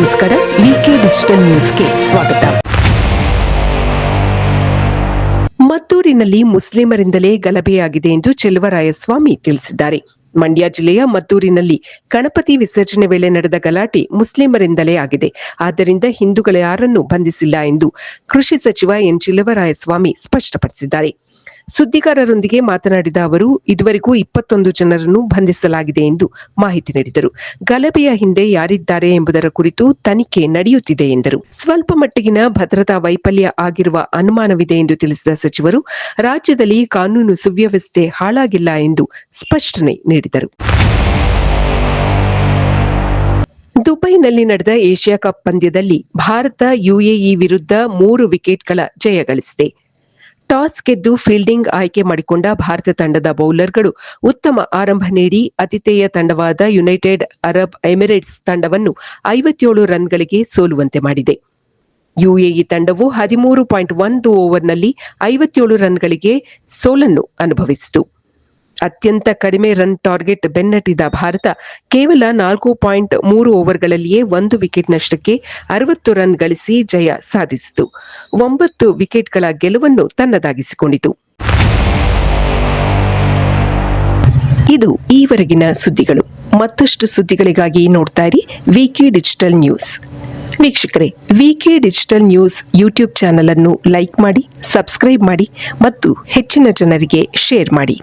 ನಮಸ್ಕಾರ. ವಿಕೆ ಡಿಜಿಟಲ್ ನ್ಯೂಸ್ಗೆ ಸ್ವಾಗತ. ಮದ್ದೂರಿನಲ್ಲಿ ಮುಸ್ಲಿಮರಿಂದಲೇ ಗಲಭೆಯಾಗಿದೆ ಎಂದು ಚೆಲುವರಾಯಸ್ವಾಮಿ ತಿಳಿಸಿದ್ದಾರೆ. ಮಂಡ್ಯ ಜಿಲ್ಲೆಯ ಮದ್ದೂರಿನಲ್ಲಿ ಗಣಪತಿ ವಿಸರ್ಜನೆ ವೇಳೆ ನಡೆದ ಗಲಾಟೆ ಮುಸ್ಲಿಮರಿಂದಲೇ ಆಗಿದೆ. ಆದ್ದರಿಂದ ಹಿಂದೂಗಳ ಯಾರನ್ನೂ ಬಂಧಿಸಿಲ್ಲ ಎಂದು ಕೃಷಿ ಸಚಿವ ಎನ್ ಚೆಲುವರಾಯಸ್ವಾಮಿ ಸ್ಪಷ್ಟಪಡಿಸಿದ್ದಾರೆ. ಸುದ್ದಿಗಾರರೊಂದಿಗೆ ಮಾತನಾಡಿದ ಅವರು, ಇದುವರೆಗೂ 21 ಜನರನ್ನು ಬಂಧಿಸಲಾಗಿದೆ ಎಂದು ಮಾಹಿತಿ ನೀಡಿದರು. ಗಲಭೆಯ ಹಿಂದೆ ಯಾರಿದ್ದಾರೆ ಎಂಬುದರ ಕುರಿತು ತನಿಖೆ ನಡೆಯುತ್ತಿದೆ ಎಂದರು. ಸ್ವಲ್ಪ ಮಟ್ಟಿಗಿನ ಭದ್ರತಾ ವೈಫಲ್ಯ ಆಗಿರುವ ಅನುಮಾನವಿದೆ ಎಂದು ತಿಳಿಸಿದ ಸಚಿವರು, ರಾಜ್ಯದಲ್ಲಿ ಕಾನೂನು ಸುವ್ಯವಸ್ಥೆ ಹಾಳಾಗಿಲ್ಲ ಎಂದು ಸ್ಪಷ್ಟನೆ ನೀಡಿದರು. ದುಬೈನಲ್ಲಿ ನಡೆದ ಏಷ್ಯಾ ಕಪ್ ಪಂದ್ಯದಲ್ಲಿ ಭಾರತ ಯುಎಇ ವಿರುದ್ಧ 3 ವಿಕೆಟ್ಗಳ ಜಯ ಗಳಿಸಿದೆ. ಟಾಸ್ ಗೆದ್ದು ಫೀಲ್ಡಿಂಗ್ ಆಯ್ಕೆ ಮಾಡಿಕೊಂಡ ಭಾರತ ತಂಡದ ಬೌಲರ್ಗಳು ಉತ್ತಮ ಆರಂಭ ನೀಡಿ ಆತಿಥೇಯ ತಂಡವಾದ ಯುನೈಟೆಡ್ ಅರಬ್ ಎಮಿರೇಟ್ಸ್ ತಂಡವನ್ನು 57 ರನ್ಗಳಿಗೆ ಸೋಲುವಂತೆ ಮಾಡಿದೆ. ಯುಎಇ ತಂಡವು 13.1 ಓವರ್ನಲ್ಲಿ 57 ರನ್ಗಳಿಗೆ ಸೋಲನ್ನು ಅನುಭವಿಸಿತು. ಅತ್ಯಂತ ಕಡಿಮೆ ರನ್ ಟಾರ್ಗೆಟ್ ಬೆನ್ನಟ್ಟಿದ ಭಾರತ ಕೇವಲ 4.3 ಓವರ್ಗಳಲ್ಲಿಯೇ 1 ವಿಕೆಟ್ ನಷ್ಟಕ್ಕೆ 60 ರನ್ ಗಳಿಸಿ ಜಯ ಸಾಧಿಸಿತು. 9 ವಿಕೆಟ್ಗಳ ಗೆಲುವನ್ನು ತನ್ನದಾಗಿಸಿಕೊಂಡಿತು. ಇದು ಈವರೆಗಿನ ಸುದ್ದಿಗಳು. ಮತ್ತಷ್ಟು ಸುದ್ದಿಗಳಿಗಾಗಿ ನೋಡ್ತಾ ಇರಿ ವಿಕೆ ಡಿಜಿಟಲ್ ನ್ಯೂಸ್. ವೀಕ್ಷಕರೇ, ವಿಕೆ ಡಿಜಿಟಲ್ ನ್ಯೂಸ್ ಯೂಟ್ಯೂಬ್ ಚಾನೆಲ್ ಅನ್ನು ಲೈಕ್ ಮಾಡಿ, ಸಬ್ಸ್ಕ್ರೈಬ್ ಮಾಡಿ ಮತ್ತು ಹೆಚ್ಚಿನ ಜನರಿಗೆ ಶೇರ್ ಮಾಡಿ.